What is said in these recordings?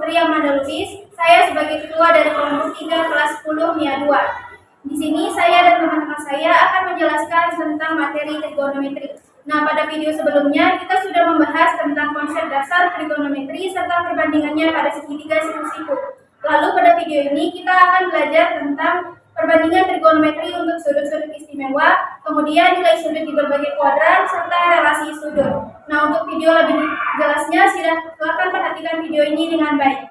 Putri Amanda Lubis. Saya sebagai ketua dari kelompok 3 kelas 10 MIA 2. Di sini saya dan teman-teman saya akan menjelaskan tentang materi trigonometri. Nah, pada video sebelumnya kita sudah membahas tentang konsep dasar trigonometri serta perbandingannya pada segitiga siku-siku. Lalu pada video ini kita akan belajar tentang perbandingan trigonometri untuk sudut-sudut istimewa, kemudian nilai sudut di berbagai kuadran, serta relasi sudut. Nah, untuk video lebih jelasnya, silakan perhatikan video ini dengan baik.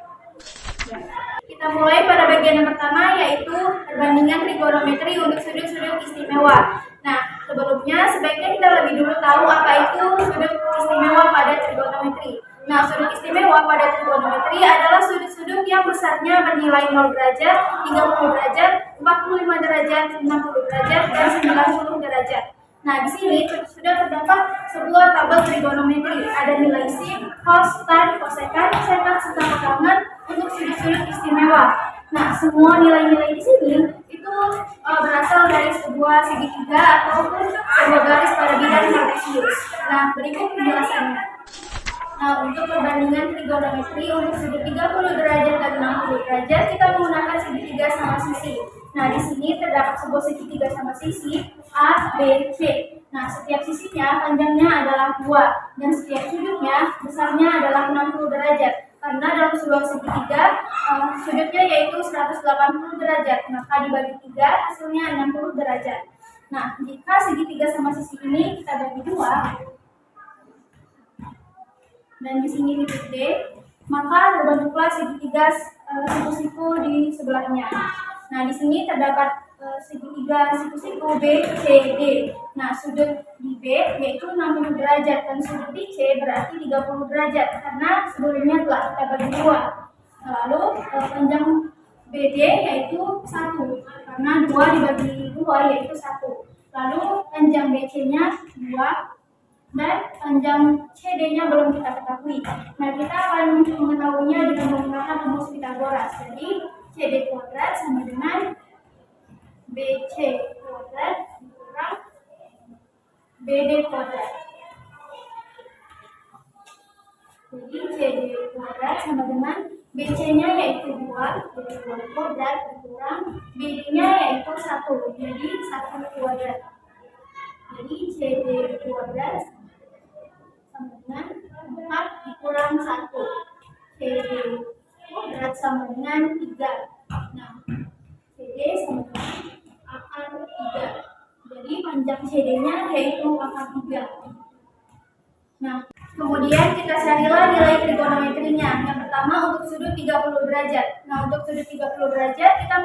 Kita mulai pada bagian yang pertama, yaitu perbandingan trigonometri untuk sudut-sudut istimewa. Nah, sebelumnya sebaiknya kita lebih dulu tahu apa itu sudut istimewa pada trigonometri. Nah, sudut istimewa pada trigonometri adalah sudut-sudut yang besarnya bernilai 0 derajat, 30 derajat, 45 derajat, 60 derajat, dan 90 derajat. Nah, di sini sudah terdapat sebuah tabel trigonometri. Ada nilai sin, cos, tan, kosekan, sekan, serta pangkat untuk sudut-sudut istimewa. Nah, semua nilai-nilai di sini itu berasal dari sebuah segitiga ataupun sebuah garis pada bidang kartesius. Nah, berikut penjelasannya. Nah, untuk perbandingan trigonometri untuk sudut 30 derajat dan 60 derajat, kita menggunakan segitiga sama sisi. Nah, di sini terdapat sebuah segitiga sama sisi A, B, C. Nah, setiap sisinya panjangnya adalah 2 dan setiap sudutnya besarnya adalah 60 derajat. Karena dalam sebuah segitiga sudutnya yaitu 180 derajat, maka dibagi 3 hasilnya 60 derajat. Nah, jika segitiga sama sisi ini kita bagi 2 dan di sini titik D, maka terbentuklah segitiga siku-siku di sebelahnya. Nah, di sini terdapat segitiga siku-siku B, C, D. Nah, sudut di B yaitu 60 derajat dan sudut di C berarti 30 derajat karena sebelumnya telah kita bagi 2. Lalu panjang BD yaitu 1 karena 2 dibagi 2 yaitu 1. Lalu panjang BC-nya 2 dan panjang CD-nya belum kita ketahui. Nah, kita akan mengetahuinya dengan menggunakan rumus Pythagoras. Jadi, CD kuadrat sama dengan BC kuadrat kurang BD kuadrat. Jadi, CD kuadrat sama dengan BC-nya yaitu 2, jadi 2 kuadrat kurang BD-nya yaitu 1, jadi 1 kuadrat. Jadi, CD kuadrat sama dengan 4 dikurang 1. CD kuadrat sama dengan 3. Nah, CD sama dengan akar 3. Jadi panjang CD-nya yaitu akar 3. Nah, kemudian kita carilah nilai trigonometrinya. Yang pertama untuk sudut 30 derajat. Nah, untuk sudut 30 derajat kita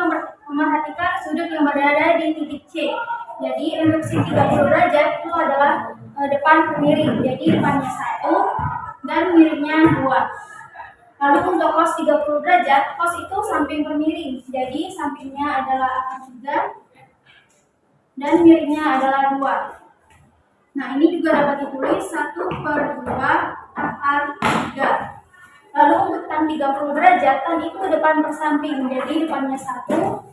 memerhatikan sudut yang berada di titik C. Jadi untuk sin 30 derajat itu adalah depan miring, jadi depannya 1 dan miringnya 2. Lalu untuk cos 30 derajat, cos itu samping permiring, jadi sampingnya adalah akar 3 dan miringnya adalah 2. Nah, ini juga dapat ditulis 1/2 akar 3. Lalu untuk tan 30 derajat, tan itu depan per samping, jadi depannya 1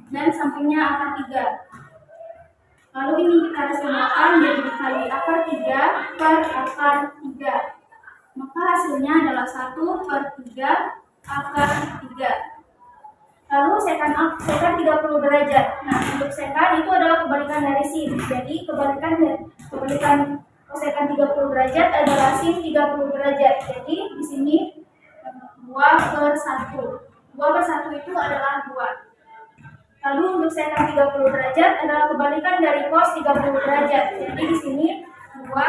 dan sampingnya akar 3. Lalu ini kita rasionalkan jadi dikali akar 3 per akar 3. Maka hasilnya adalah 1/3 akar 3. Lalu sekan 30 derajat. Nah, untuk sekan itu adalah kebalikan dari sin. Jadi kebalikan sekan 30 derajat adalah sin 30 derajat. Jadi di sini 2/1. 2/1 itu adalah 2. Lalu untuk sekan 30 derajat adalah kebalikan dari cos 30 derajat. Jadi di sini 2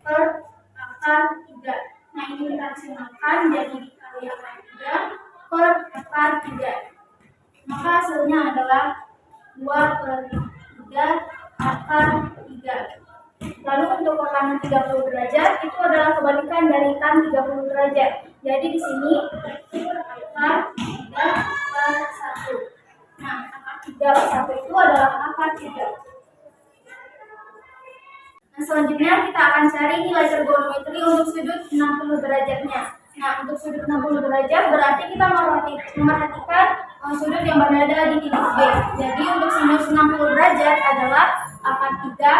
per akar 3. Nah, ini kita rasionalkan jadi dikali akar 3 per akar 3. Maka hasilnya adalah 2/3 akar 3. Lalu untuk kotangan 30 derajat itu adalah kebalikan dari tan 30 derajat. Jadi di sini akar 3 per 1. Nah, akar 3 per 1 itu adalah akar 3. Nah, selanjutnya kita akan cari nilai trigonometri untuk sudut 60 derajatnya. Nah, untuk sudut 60 derajat berarti kita memperhatikan sudut yang berada di titik B. Jadi untuk sinus 60 derajat adalah akar 3,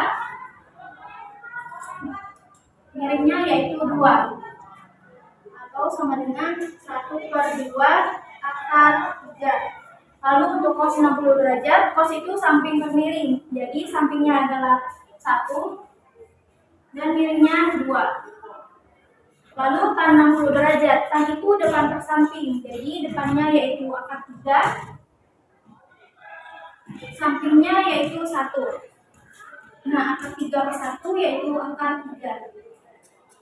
miringnya yaitu 2. atau sama dengan 1/2 akar 3. Lalu untuk cos 60 derajat, cos itu samping bermiring. Jadi sampingnya adalah 1 dan miringnya 2. Lalu tan 60 derajat, tan itu depan per samping. Jadi depannya yaitu akar 3, sampingnya yaitu 1. Nah, akar 3 per 1 yaitu akar 3.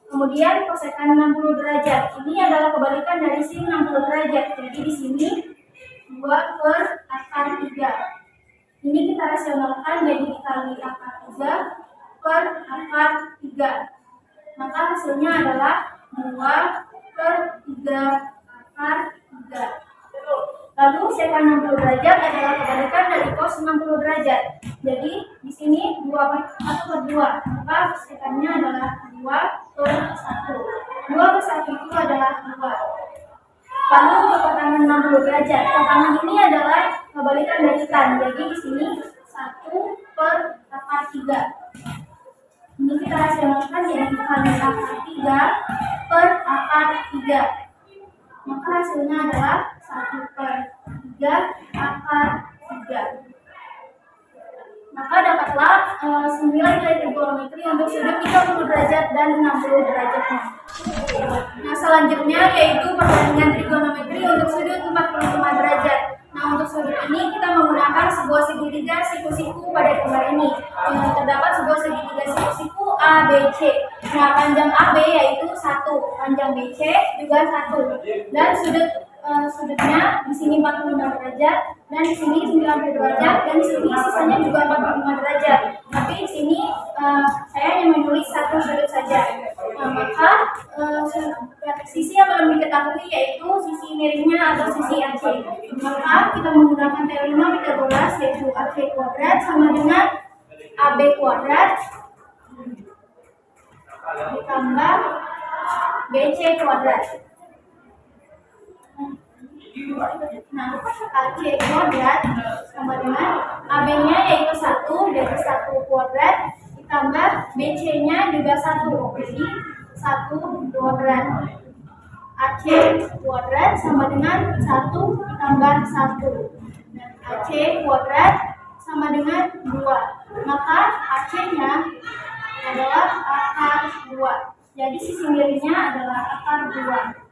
Kemudian kosekan 60 derajat. Ini adalah kebalikan dari sin 60 derajat. Jadi di sini 2 per akar 3. Ini kita rasionalkan jadi dikali akar 3 per akar 3. Maka hasilnya adalah 2 per 3 akar 3. Lalu sekan 60 derajat adalah kebalikan dari cos 60 derajat. Jadi di sini 1/2. Maka sekannya adalah 2 per 1. 2 per 1 itu adalah 2. Lalu untuk kotangan 60 derajat. Kotangan ini adalah kebalikan dari tan. Jadi di sini 1 per akar 3. Ini kita rasionalkan jadi dikali akar 3 per akar 3. Maka hasilnya adalah 1/3 akar 3. Maka dapatlah 9 nilai trigonometri untuk sudut 30 derajat dan 60 derajatnya. Nah, selanjutnya yaitu perbandingan trigonometri untuk sudut 45 derajat. Nah, untuk sudut ini kita menggunakan sebuah segitiga siku-siku pada gambar ini. Terdapat sebuah segitiga siku-siku A, B, C. Nah, panjang AB yaitu 1, panjang BC juga 1. Dan sudutnya di sini 45 derajat dan di sini 90 derajat dan di sini sisanya juga 45 derajat. Tapi di sini saya hanya menulis satu sudut saja. Nah, maka sisi yang belum diketahui yaitu sisi miringnya atau sisi AC. Maka kita menggunakan teorema Pythagoras yaitu AC kuadrat sama dengan AB kuadrat ditambah BC kuadrat. Nah, AC kuadrat sama dengan AB-nya yaitu 1, jadi 1 kuadrat ditambah BC-nya juga 1, jadi 1 kuadrat. AC kuadrat sama dengan 1 ditambah 1. Dan AC kuadrat sama dengan 2. Maka AC-nya adalah akar 2. Jadi sisi miringnya adalah akar 2.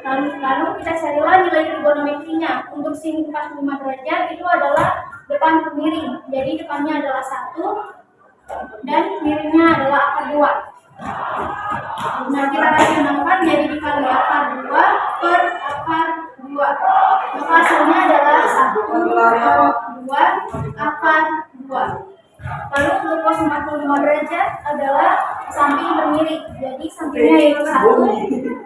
Lalu kita carilah nilai trigonometrinya. Untuk sin 45 derajat itu adalah depan ke miring. Jadi depannya adalah 1 dan miringnya adalah akar 2. Nah, kita rasionalkan jadi dikali akar 2 per akar 2. Maka hasilnya adalah 1 per 2 akar 2. Lalu untuk cos 45 derajat adalah samping bermiring. Jadi sampingnya yaitu 1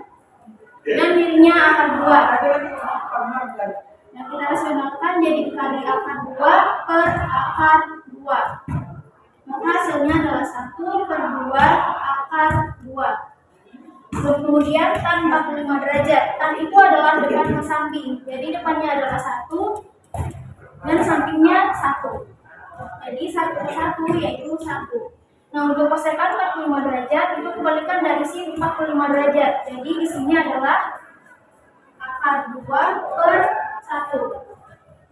dan miringnya akar 2. Nah, kita rasionalkan jadi dikali akar 2 per akar 2. Maka hasilnya adalah 1 per 2 akar 2. Kemudian tan 45 derajat. Tan itu adalah depan ke samping. Jadi depannya adalah 1 dan sampingnya 1. Jadi 1 per 1 yaitu 1. Nah, untuk kosekan 45 derajat itu kebalikan dari sin 45 derajat. Jadi di sini adalah akar 2 per 1.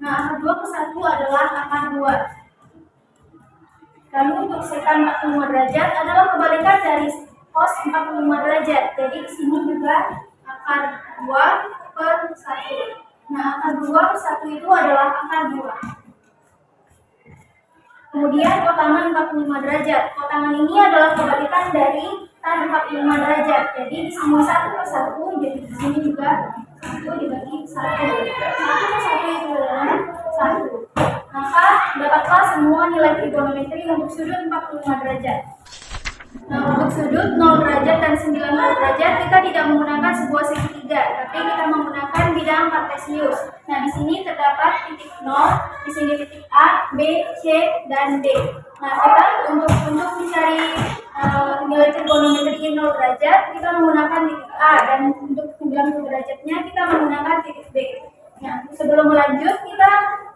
Nah, akar 2 per 1 adalah akar 2. Lalu untuk sekan 45 derajat adalah kebalikan dari cos 45 derajat. Jadi di sini juga akar 2 per 1. Nah, akar 2 per 1 itu adalah akar 2. Kemudian kotangan 45 derajat. Kotangan ini adalah kebalikan dari tan 45 derajat. Jadi di sini 1 per 1, jadi di sini juga 1 dibagi 1. 1 per 1 itu adalah 1. Maka dapatlah semua nilai trigonometri untuk sudut 45 derajat. Nah, untuk sudut 0 derajat dan 90 derajat kita tidak menggunakan sebuah segitiga, tapi kita menggunakan bidang kartesius. Nah, di sini terdapat titik 0, di sini titik A, B, C, dan D. Nah, kita untuk mencari nilai trigonometri 0 derajat kita menggunakan titik A, dan untuk 90 derajatnya kita menggunakan titik B. Nah, sebelum lanjut kita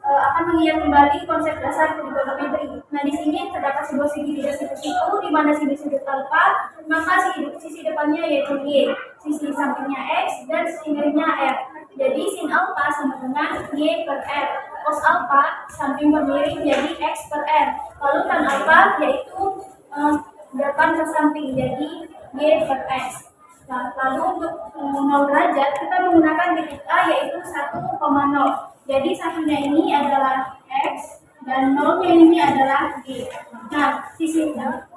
akan mengingat kembali konsep dasar trigonometri. Nah, di sini terdapat sebuah segitiga siku-siku di mana sudut-sudut alfa, maka sisi depannya yaitu y, sisi sampingnya x, dan sinirnya r. Jadi sin alfa sama dengan y per r. Cos alfa samping per miring jadi x per r. Lalu tan alfa yaitu depan ke samping jadi y per x. Nah, lalu untuk 0 derajat kita menggunakan titik A yaitu 1,0. Jadi satunya ini adalah x dan 0-nya ini adalah y. Nah,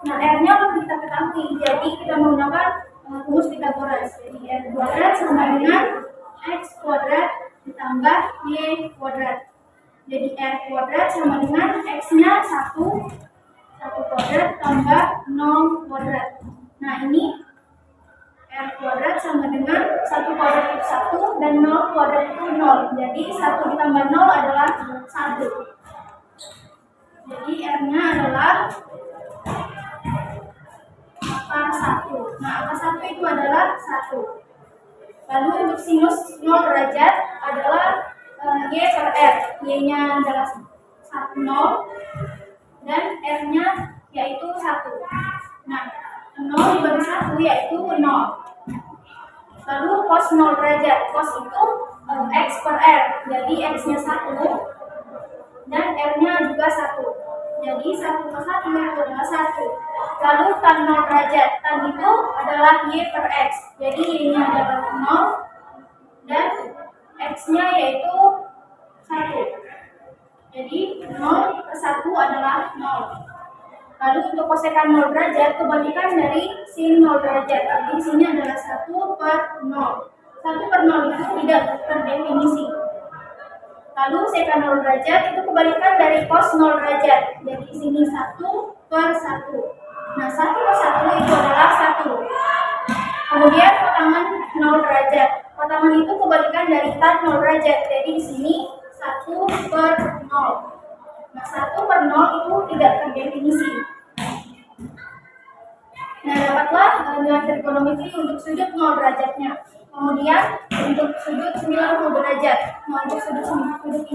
R-nya perlu kita ketahui. Jadi kita menggunakan rumus Pythagoras. Jadi R kuadrat sama dengan x kuadrat ditambah y kuadrat. Jadi R kuadrat sama dengan x-nya 1 kuadrat tambah 0 kuadrat. Nah, ini R kuadrat sama dengan 1 kuadrat itu 1 dan 0 kuadrat itu 0. Jadi 1 ditambah 0 adalah 1. Jadi R-nya adalah akar 1. Nah, akar 1 itu adalah 1. Lalu untuk sinus 0 derajat adalah y per r. Y-nya adalah 0 dan R-nya yaitu 1. Nah, 0 dibagi 1 yaitu 0. Lalu cos 0 derajat, cos itu x per r, jadi x-nya 1 dan r-nya juga 1. Jadi 1 per 1 itu adalah 1. Lalu tan 0 derajat, tan itu adalah y per x, jadi y-nya adalah 0 dan x-nya yaitu 1. Jadi 0 per 1 adalah 0. Lalu untuk kosekan 0 derajat, kebalikan dari sin 0 derajat. Jadi di sini adalah 1 per 0. 1 per 0 itu tidak terdefinisi. Lalu sekan 0 derajat itu kebalikan dari cos 0 derajat. Jadi di sini 1 per 1. Nah, 1 per 1 itu adalah 1. Kemudian kotangan 0 derajat. Kotangan itu kebalikan dari tan 0 derajat. Jadi di sini 1 per 0. Nah, 1 per 0 itu tidak terdefinisi. Nah, dapatlah nilai trigonometri untuk sudut 0 derajatnya. Kemudian untuk sudut 90 derajat. Nah, untuk sudut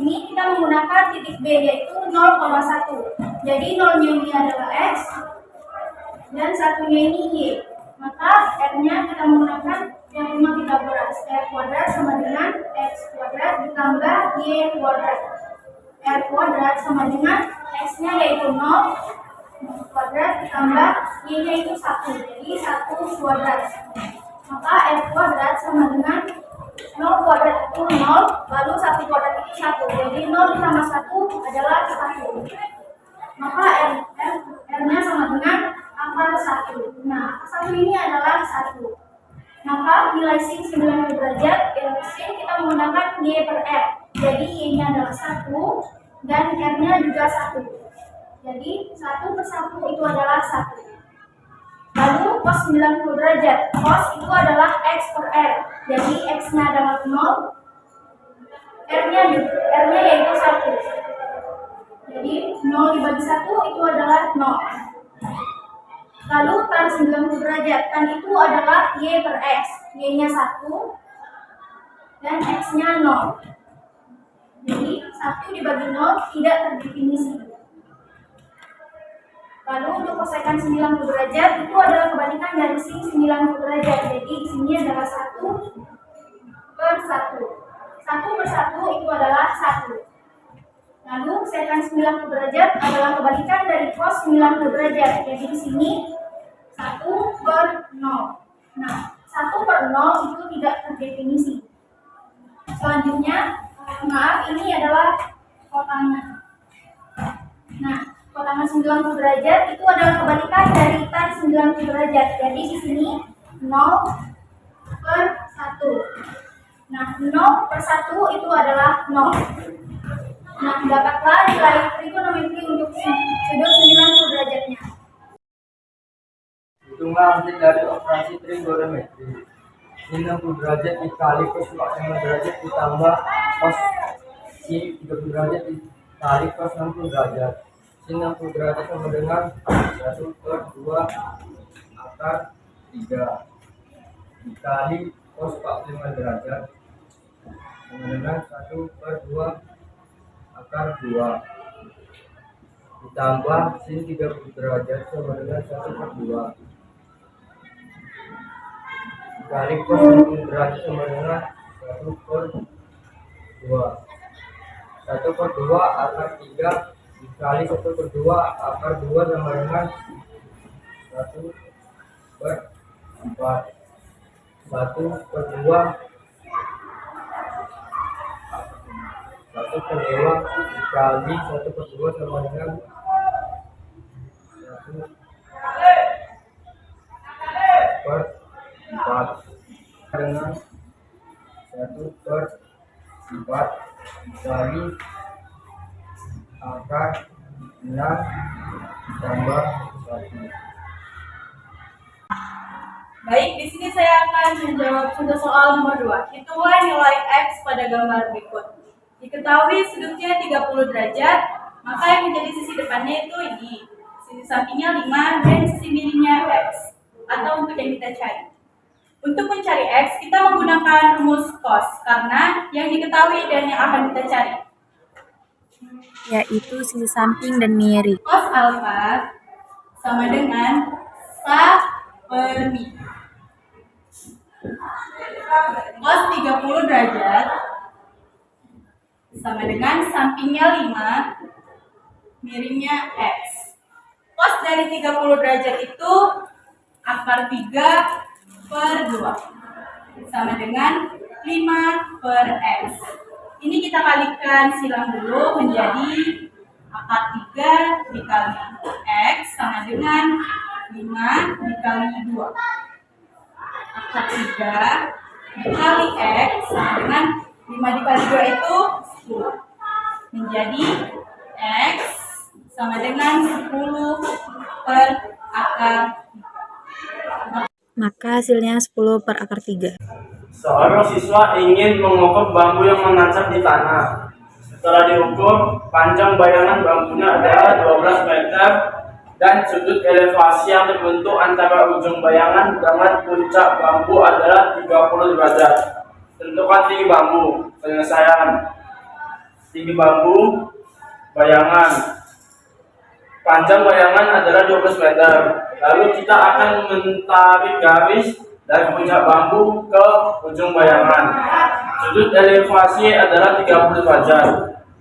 ini kita menggunakan titik B yaitu 0,1. Jadi 0-nya ini adalah x dan 1-nya ini y. Maka R-nya kita menggunakan yang rumah Pythagoras. R kuadrat sama dengan x kuadrat ditambah y kuadrat. R kuadrat sama dengan x-nya yaitu 0 kuadrat ditambah y-nya itu 1. Jadi 1 kuadrat. Maka R kuadrat sama dengan 0 kuadrat itu 0, lalu 1 kuadrat itu 1. Jadi 0 ditambah 1 adalah 1. Maka R-nya sama dengan akar 1. Nah, akar 1 ini adalah 1. Maka nilai sin 90 derajat, sin kita menggunakan y per r. Jadi y-nya adalah 1 dan r-nya juga 1. Jadi 1 per 1 itu adalah 1. Lalu cos 90 derajat. Cos itu adalah x per r. Jadi x-nya adalah 0, r-nya yaitu 1. Jadi 0 dibagi 1 itu adalah 0. Lalu tan 90 derajat. Tan itu adalah y per x. Y-nya 1 dan x-nya 0. Jadi 1 dibagi 0 tidak terdefinisi. Lalu untuk kosekan 90 derajat itu adalah kebalikan dari sin 90 derajat. Jadi di sini adalah 1 per 1. 1 per 1 itu adalah 1. Lalu sekan 90 derajat adalah kebalikan dari cos 90 derajat. Jadi di sini 1 per 0. Nah, 1 per 0 itu tidak terdefinisi. Selanjutnya, maaf, ini adalah kotangan. Nah, kotangan 90 derajat itu adalah kebalikan dari tan 90 derajat. Jadi di sini 0 per 1. Nah, 0 per 1 itu adalah 0. Nah, dapatlah nilai trigonometri untuk sudut 90 derajatnya. Hitunglah arti dari operasi trigonometri. 90 derajat dikali cos 45 derajat ditambah cos 30 derajat dikali cos 60 derajat. 90 derajat sama dengan 1 per 2 akar 3 dikali cos 45 derajat sama dengan 1 per 2 akar 2 ditambah sin 30 derajat sama dengan 1/2 dikali cos 60 derajat sama dengan 1/2. 1/2 akar 3 dikali 1/2 akar 2 sama dengan 1/4. 1/2 dikali 1/2 sama dengan 1/4 dengan 1/4 dikali akar 6 tambah 1. Baik, di sini saya akan menjawab contoh soal nomor 2. Hitunglah nilai X pada gambar berikut. Diketahui sudutnya 30 derajat, maka yang menjadi sisi depannya itu ini. Sisi sampingnya 5 dan sisi miringnya X. Atau untuk yang kita cari. Untuk mencari X, kita menggunakan rumus cos, karena yang diketahui dan yang akan kita cari, yaitu sisi samping dan miring. cos alfa sama dengan sa per mi. Cos 30 derajat sama dengan sampingnya 5, miringnya X. Cos dari 30 derajat itu akar 3/2 sama dengan 5/X. Ini kita kalikan silang dulu menjadi akar 3 dikali X sama dengan 5 dikali 2. Akar 3 dikali X sama dengan 5 dikali 2 itu 10. Menjadi X sama dengan 10 per akar. Maka hasilnya 10 per akar 3. Seorang siswa ingin mengukur bambu yang menancap di tanah. Setelah diukur, panjang bayangan bambunya adalah 12 meter dan sudut elevasi yang terbentuk antara ujung bayangan dengan puncak bambu adalah 30 derajat. Tentukan tinggi bambu. Penyelesaian. Tinggi bambu, bayangan. Panjang bayangan adalah 12 meter. Lalu kita akan menarik garis dari puncak bambu ke ujung bayangan. Sudut elevasi adalah 30 derajat.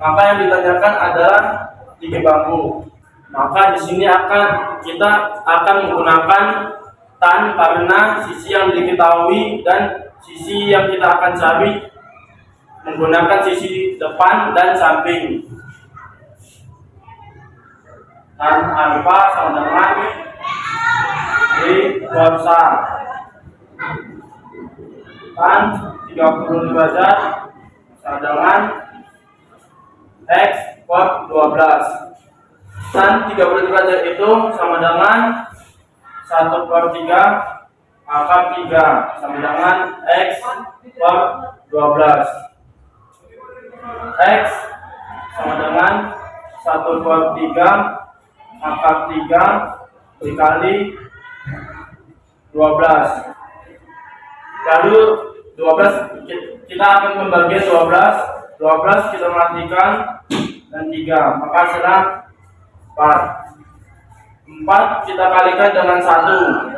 Maka yang ditanyakan adalah tinggi bambu. Maka di sini kita akan menggunakan tan karena sisi yang diketahui dan sisi yang kita akan cari menggunakan sisi depan dan samping. Tan alfa sama dengan di kuasa tan 30 derajat sama dengan X per 12. Tan 30 derajat itu sama dengan 1/3 akar 3 sama dengan X per 12. X sama dengan 1/3 akar 3 dikali 12. Lalu 12 kita akan membagi 12 kita matikan dan 3, maka hasilnya 4. 4 kita kalikan dengan 1.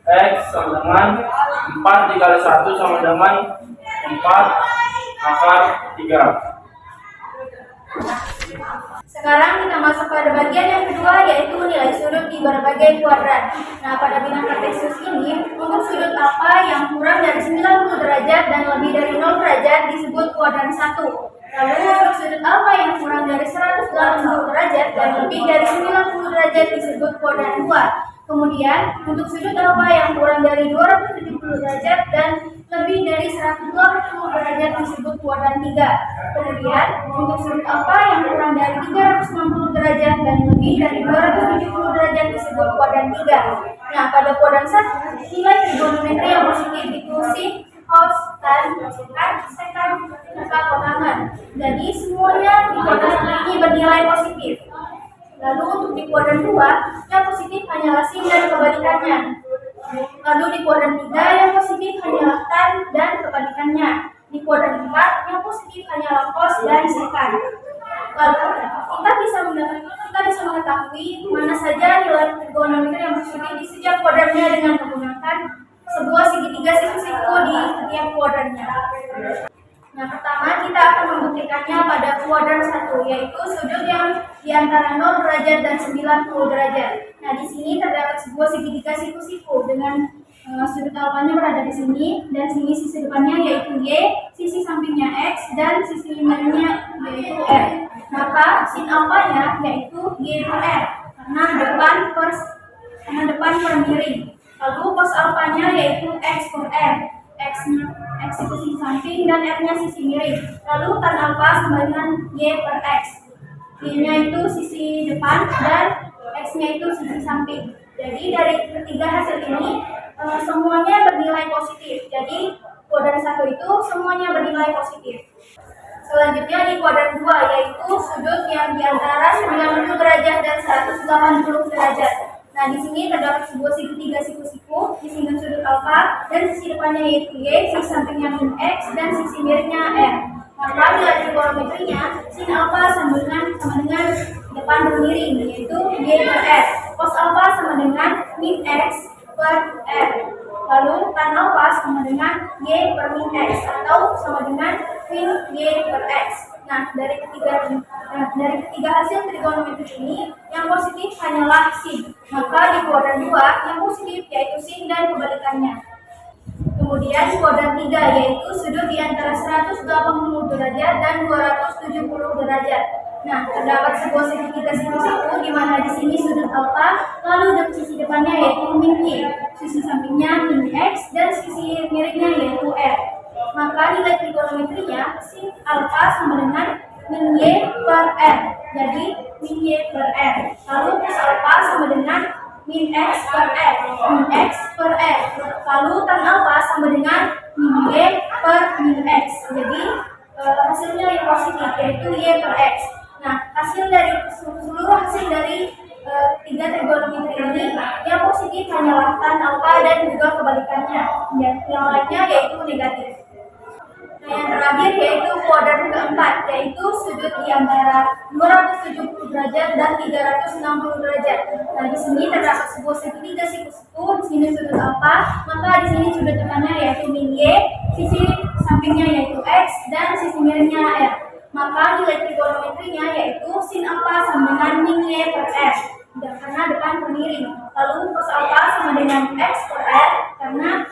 X sama dengan 4 dikali 1 sama dengan 4 akar 3. Sekarang kita masuk pada bagian yang kedua, yaitu nilai sudut di berbagai kuadran. Nah, pada bidang kartesius ini, untuk sudut alfa yang kurang dari 90 derajat dan lebih dari 0 derajat disebut kuadran 1. Lalu untuk sudut alfa yang kurang dari 180 derajat dan lebih dari 90 derajat disebut kuadran 2. Kemudian, untuk sudut alfa yang kurang dari 270 derajat dan lebih dari 120 derajat disebut kuadran 3. Kemudian, untuk sudut alfa yang kurang dari 360 derajat dan lebih dari 270 derajat disebut kuadran 3. Nah, pada kuadran 1, nilai trigonometri yang positif itu sin, cos, tan, cosecant, secant, serta kotangan. Jadi, semuanya di kuadran 1 ini bernilai positif. Lalu untuk di kuadran 2, yang positif hanyalah sin dan kebalikannya. Lalu di kuadran 3, yang positif hanyalah tan dan kebalikannya. Di kuadran 4 yang positif hanyalah cos dan sekan. Lalu kita bisa mengetahui mana saja nilai trigonometri yang positif di setiap kuadrannya dengan menggunakan sebuah segitiga siku-siku di setiap kuadrannya. Nah, pertama kita akan membuktikannya pada kuadran 1, yaitu sudut yang di antara 0 derajat dan 90 derajat. Nah, di sini terdapat sebuah segitiga siku-siku dengan sudut alfanya berada di sini, dan sini sisi depannya yaitu Y, sisi sampingnya X, dan sisi miringnya yaitu R. Maka sin alfanya yaitu Y per R, karena depan per miring. Lalu cos alfanya yaitu X per R, X itu sisi samping dan R-nya sisi miring. Lalu tan alfa sama dengan Y per X. Y-nya itu sisi depan dan X-nya itu sisi samping. Jadi dari ketiga hasil ini semuanya bernilai positif. Jadi kuadran 1 itu semuanya bernilai positif. Selanjutnya di kuadran 2, yaitu sudut yang di antara 90 derajat dan 180 derajat. Nah, di sini terdapat sebuah segitiga siku-siku, di sini sudut alfa, dan sisi depannya yaitu Y, sisi sampingnya min X, dan sisi miringnya R. Maka nilai trigonometrinya sin alfa sama dengan depan bermiring, yaitu Y per R. Cos alfa sama dengan min X per R. Lalu tan alfa sama dengan Y per min X, atau sama dengan min Y per X. Nah, dari ketiga hasil trigonometri ini, yang positif hanyalah sin. Maka di kuadran 2, yang positif yaitu sin dan kebalikannya. Kemudian di kuadran 3, yaitu sudut di antara 180 derajat dan 270 derajat. Nah, terdapat sebuah segitiga siku-siku di mana di sini sudut alfa, lalu di sisi depannya yaitu min Y, sisi sampingnya min X, dan sisi miringnya yaitu R. Maka nilai trigonometrinya sin alfa sama dengan min Y per R. Jadi min Y per R. Lalu cos alfa sama dengan min X per R. Min X per R. Lalu tan alfa sama dengan min Y per min X. Jadi hasilnya yang positif yaitu Y per X. Nah, seluruh hasil dari tiga trigonometri ini, yang positif hanyalah tan alfa dan juga kebalikannya. Yang lainnya yaitu negatif. Nah, yang terakhir yaitu kuadran keempat, yaitu sudut di antara 270 derajat dan 360 derajat. Nah, di sini terdapat sebuah segitiga siku-siku, di sini sudut alfa, maka di sini sudut depannya yaitu min Y, sisi sampingnya yaitu X, dan sisi miringnya R. Maka nilai trigonometrinya yaitu sin alfa sama dengan min Y per R, karena depan per miring. Lalu cos alfa sama dengan X per R, karena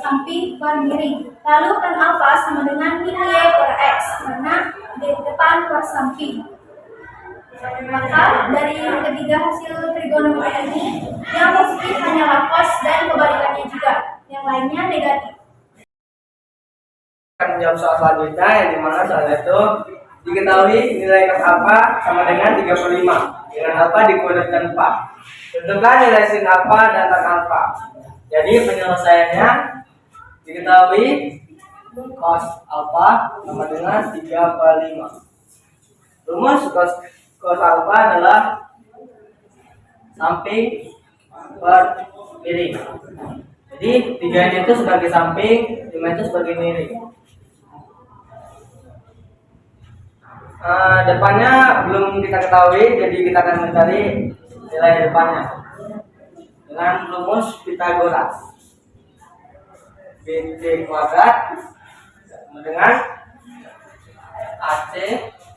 samping per miring. Lalu tan alfa sama dengan min Y per X, karena depan per samping. Maka dari ketiga hasil trigonometri ini, yang positif hanyalah cos dan kebalikannya juga. Yang lainnya negatif. Akan menjawab soal selanjutnya, yang dimana soal itu diketahui nilai cos alfa sama dengan 35 dengan alfa dikuadratkan 4. Tentukan nilai sin alfa dan tan alfa. Jadi penyelesaiannya diketahui cos alfa sama dengan 3/5. Rumus cos alfa adalah samping per miring. Jadi 3 ini itu sebagai samping, 5 itu sebagai miring. Depannya belum kita ketahui, jadi kita akan mencari nilai depannya dengan rumus Pythagoras. BC kuadrat sama dengan AC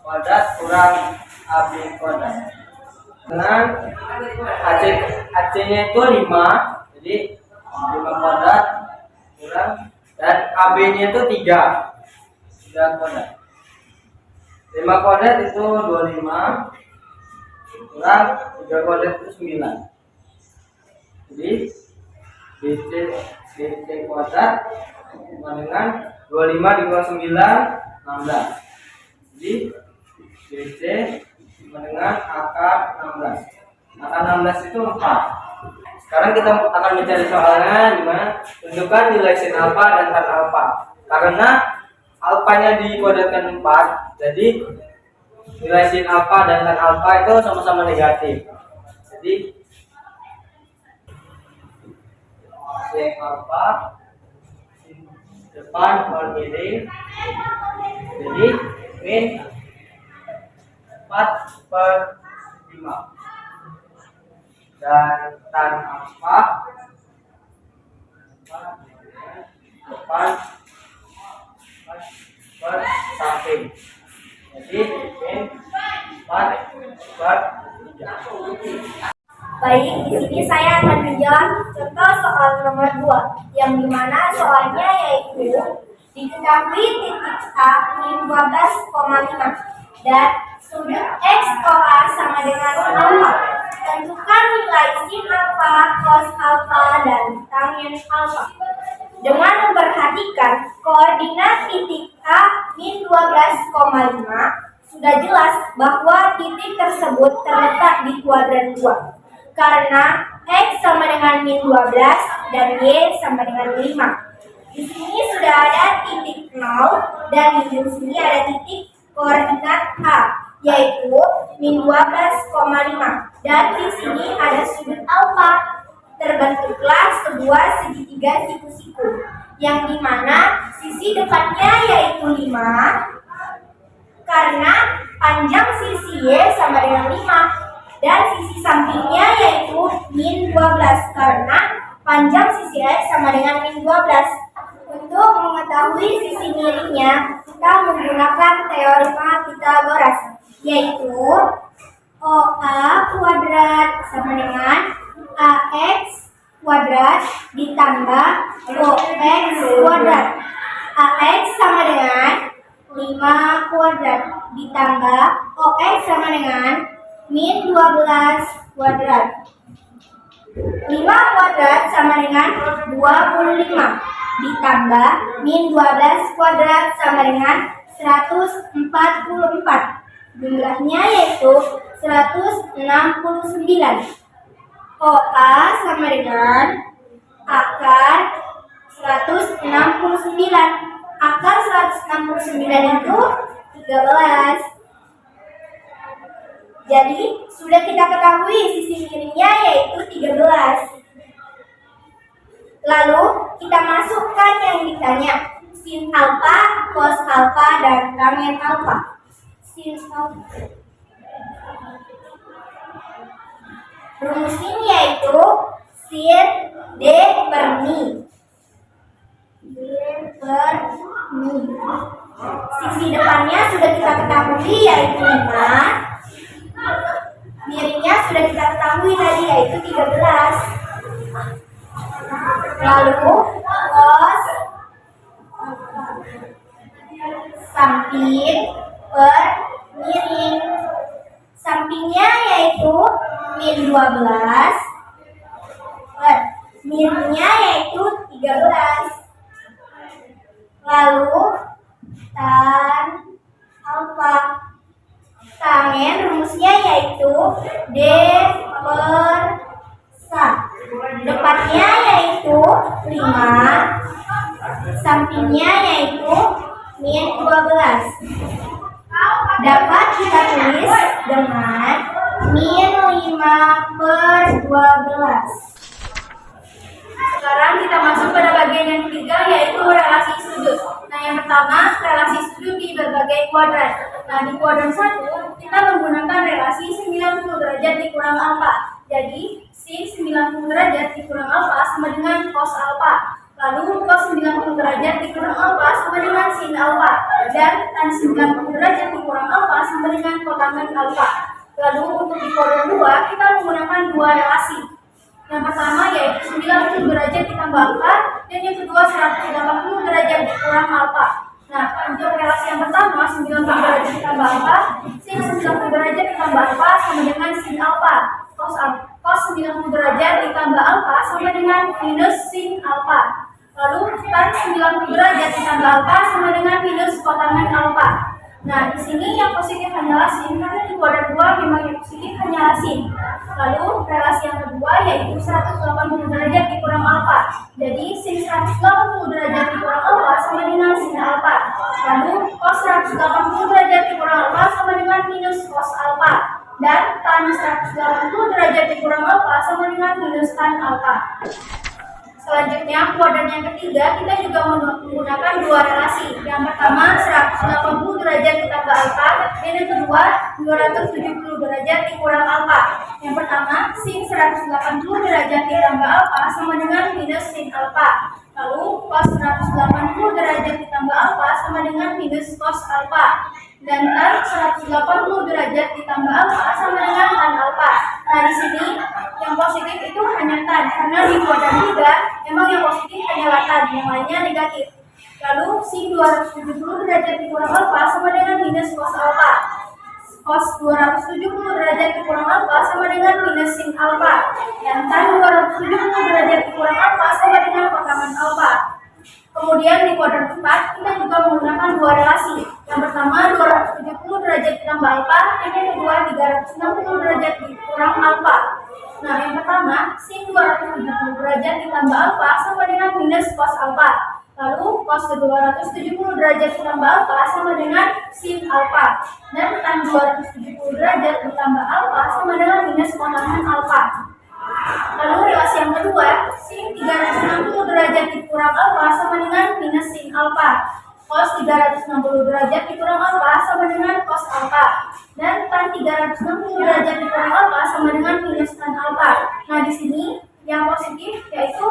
kuadrat kurang AB kuadrat. Dengan AC-nya itu 5, jadi 5 kuadrat kurang, dan AB-nya itu 3 kuadrat. 5 kuadrat itu 25 kurang 3 kuadrat itu 9. Jadi BC kuadrat sama dengan 25 dikurangi 9, 16. Jadi BC sama dengan akar 16. Akar 16 itu 4. Sekarang kita akan mencari soalnya, dimana tentukan nilai sin alfa dan tan alfa. Karena alfanya dikuadratkan 4, jadi nilai sin alfa dan tan alfa itu sama-sama negatif. Jadi sin alfa depan miring, jadi min 4/5, dan tan alfa depan per samping, jadi min 4/3. Baik, di sini saya akan menjawab contoh soal nomor 2, yang dimana soalnya yaitu diketahui titik A min 12,5 dan sudut X OA sama dengan alfa. Tentukan nilai sin alfa, cos alfa, dan tanggen alfa. Dengan memperhatikan koordinat titik A min 12,5, sudah jelas bahwa titik tersebut terletak di kuadran 2. Karena X sama dengan min 12 dan Y sama dengan 5. Di sini sudah ada titik 0 dan di sini ada titik koordinat A, yaitu min 12,5. Dan di sini ada sudut alfa. Terbentuklah sebuah segitiga siku-siku, yang dimana sisi depannya yaitu 5, karena panjang sisi Y sama dengan 5. Dan sisi sampingnya yaitu min 12 karena panjang sisi X sama dengan min 12. Untuk mengetahui sisi miringnya, kita menggunakan teorema Pythagoras, yaitu OA kuadrat sama dengan AX kuadrat ditambah OX kuadrat. AX sama dengan 5 kuadrat ditambah OX sama dengan min 12 kuadrat. 5 kuadrat sama dengan 25 ditambah min 12 kuadrat sama dengan 144. Jumlahnya yaitu 169. OA sama dengan akar 169. Akar 169 itu 13. Jadi, sudah kita ketahui sisi miringnya yaitu 13. Lalu, kita masukkan yang ditanya. Sin alfa, cos alfa, dan tanggen alfa. Sin alfa. Rumusnya yaitu sin D per mi. D per mi. Sisi depannya sudah kita ketahui yaitu 5. Miringnya sudah kita ketahui tadi yaitu 13. Lalu cos samping per miring. Sampingnya yaitu min 12 per miringnya yaitu 13. Lalu tan alfa. Tanggen rumusnya yaitu D per sa. Depannya yaitu 5, sampingnya yaitu min 12. Dapat kita tulis dengan min 5 per 12. Sekarang kita masuk pada bagian yang ketiga yaitu relasi sudut. Nah, yang pertama relasi sudut di berbagai kuadran. Nah, di kuadran 1 kita menggunakan relasi 90 derajat dikurang alfa. Jadi, sin 90 derajat dikurang alfa sama dengan cos alfa. Lalu cos 90 derajat dikurang alfa sama dengan sin alfa. Dan tan 90 derajat dikurang alfa sama dengan kotangen alfa. Lalu untuk di kuadran 2 kita menggunakan dua relasi. Yang pertama yaitu 90 derajat ditambah alfa, dan yang kedua 180 derajat dikurang alfa. Nah, untuk relasi yang pertama 90 derajat ditambah alfa, sin 90 derajat ditambah alfa sama dengan sin alfa. Cos 90 derajat ditambah alfa sama dengan minus sin alfa. Lalu tan 90 derajat ditambah alfa sama dengan minus kotangen alfa. Nah, di sini yang positif hanyalah sin, karena di kuadran 2 memang yang positif hanyalah sin. Lalu relasi yang kedua yaitu 180 derajat dikurang alfa. Jadi sin 180 derajat dikurang alfa sama dengan sin alfa. Lalu cos 180 derajat dikurang alfa sama dengan minus cos alfa. Dan tan 180 derajat dikurang alfa sama dengan minus tan alfa. Selanjutnya, kuadran yang ketiga, kita juga menggunakan dua relasi. Yang pertama, 180 derajat ditambah alfa, dan yang kedua, 270 derajat dikurang alfa. Yang pertama, sin 180 derajat ditambah alfa sama dengan minus sin alfa. Lalu, cos 180 derajat ditambah alfa sama dengan minus cos alfa. Dan tan 180 derajat ditambah alfa sama dengan tan alfa. Nah, di sini yang positif itu hanya tan, karena di kuadran 3 memang yang positif hanyalah tan, yang lainnya negatif. Lalu sin 270 derajat dikurang alfa sama dengan minus cos alfa. Cos 270 derajat dikurang alfa sama dengan minus sin alfa. Dan tan 270 derajat dikurang alfa sama dengan kotangan alfa. Kemudian di kuadran 4 kita juga menggunakan dua relasi. Yang pertama 270 derajat ditambah alfa, dan yang kedua 360 derajat dikurang alfa. Nah, yang pertama sin 270 derajat ditambah alfa sama dengan minus cos alfa. Lalu cos 270 derajat ditambah alfa sama dengan sin alfa. Dan tan 270 derajat ditambah alfa sama dengan minus kotangan alfa. Lalu relasi yang kedua, sin 360 derajat dikurang alfa sama dengan minus sin alfa. Cos 360 derajat dikurang alfa sama dengan cos alfa. Dan tan 360 derajat dikurang alfa sama dengan minus tan alfa. Nah, di sini yang positif yaitu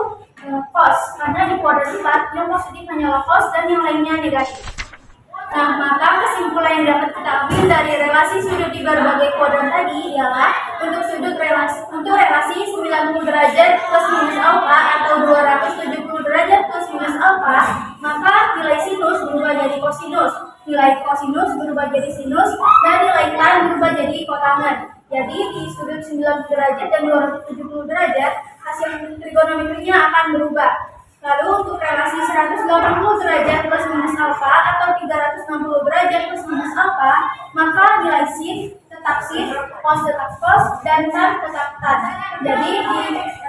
cos, karena di kuadran 4 yang positif hanyalah cos dan yang lainnya negatif. Nah, maka kesimpulan yang dapat kita ambil dari relasi sudut di berbagai kuadran tadi ialah untuk relasi 90 derajat plus minus alfa atau 270 derajat plus minus alfa, maka nilai sinus berubah jadi kosinus, nilai kosinus berubah jadi sinus, dan nilai tan berubah jadi kotangen. Jadi di sudut 90 derajat dan 270 derajat hasil trigonometrinya akan berubah. Lalu untuk relasi 180 derajat plus minus alfa atau 360 derajat plus minus alfa, maka nilai sin tetap sin, cos tetap cos, dan tan tetap tan. Jadi di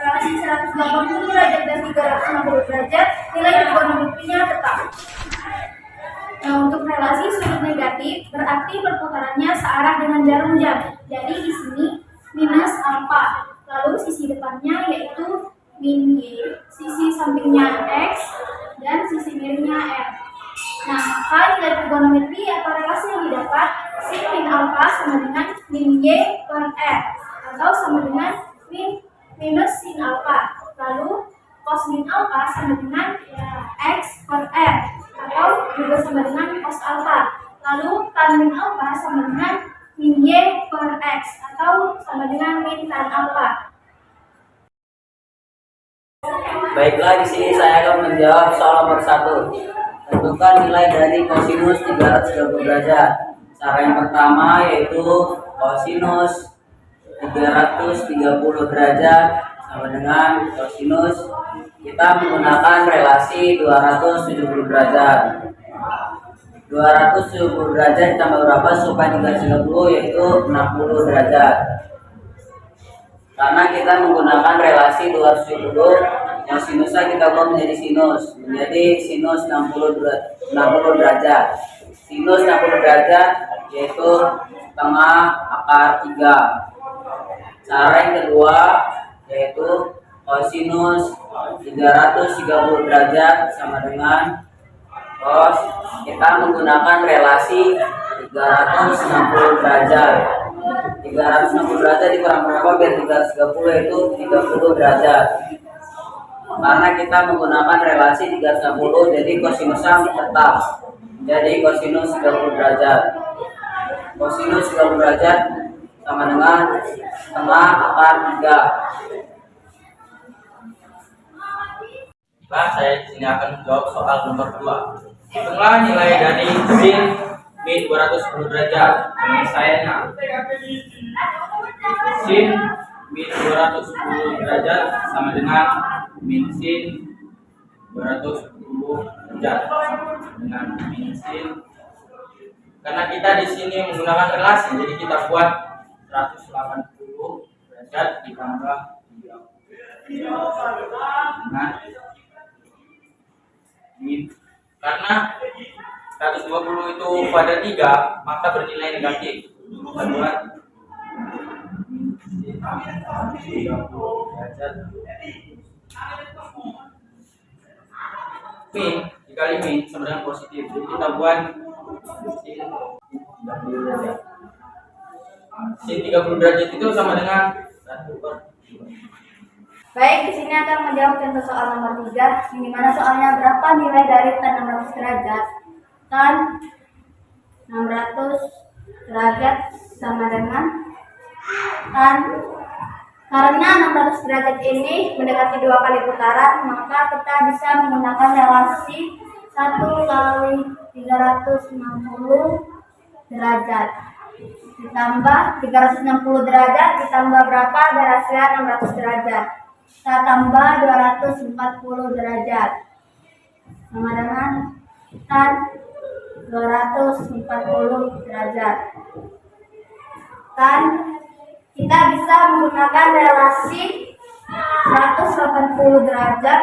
relasi 180 derajat dan 360 derajat nilai trigonometrinya tetap. Nah, untuk relasi sudut negatif berarti perputarannya searah dengan jarum jam. Jadi di sini minus alfa. Lalu sisi depannya yaitu min y, sisi sampingnya x, dan sisi miringnya r. Nah, maka nilai trigonometri atau relasi yang didapat sin min alfa sama dengan min y per r, atau sama dengan min minus sin alfa. Lalu cos min alfa sama dengan x per r, atau juga sama dengan cos alfa. Lalu tan min alfa sama dengan min y per x, atau sama dengan min tan alfa. Baiklah, di sini saya akan menjawab soal nomor 1. Tentukan nilai dari kosinus 330 derajat. Cara yang pertama yaitu kosinus 330 derajat sama dengan kosinus. Kita menggunakan relasi 270 derajat. 270 derajat ditambah berapa supaya 330, yaitu 60 derajat. Karena kita menggunakan relasi 270, yang sinusnya kita ubah menjadi sinus 60 derajat. Sinus 60 derajat yaitu setengah akar 3. Cara yang kedua yaitu kosinus 330 derajat sama dengan cos. Kita menggunakan relasi 360 derajat. 360 derajat dikurang berapa biar 330, yaitu 30 derajat. Karena kita menggunakan relasi 360, jadi kosinusnya tetap. Jadi kosinus 30 derajat. Kosinus 30 derajat sama dengan setengah akar 3. Nah, saya di sini akan menjawab soal nomor 2. Hitunglah nilai dari sin min 210 derajat. Penyelesaiannya sin min 210 derajat sama dengan min sin 210 derajat dengan min sin. Karena kita di sini menggunakan relasi, jadi kita buat 180 derajat ditambah 30 dengan min. Karena 120 itu pada 3, maka bernilai negatif. Kita buat min sin 30 derajat min dikali min sama dengan positif. Jadi kita buat sin 30 derajat. Sin 30 derajat itu sama dengan 1/2. Baik, di sini akan menjawab contoh soal nomor 3, di mana soalnya berapa nilai dari tan 600 derajat. Tan 600 derajat sama dengan tan, karena 600 derajat ini mendekati 2 kali putaran, maka kita bisa menggunakan relasi 1 kali 360 derajat ditambah 360 derajat ditambah berapa ada hasilnya 600 derajat. Kita tambah 240 derajat sama dengan tan 240 derajat. Tan kita bisa menggunakan relasi 180 derajat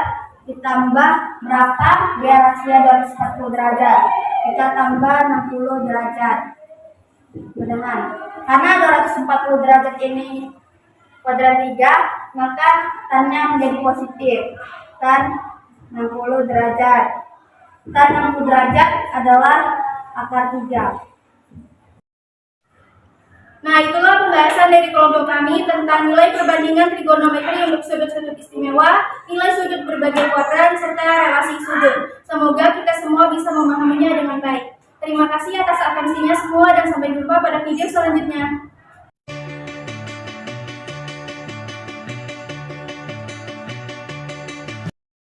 ditambah berapa biar hasilnya 240 derajat. Kita tambah 60 derajat dengan, karena 240 derajat ini kuadrat 3, maka tannya menjadi positif. Tan 60 derajat. Tan 60 derajat adalah akar 3. Nah, itulah pembahasan dari kelompok kami tentang nilai perbandingan trigonometri untuk sudut-sudut istimewa, nilai sudut berbagai kuadran, serta relasi sudut. Semoga kita semua bisa memahaminya dengan baik. Terima kasih atas atensinya semua dan sampai jumpa pada video selanjutnya.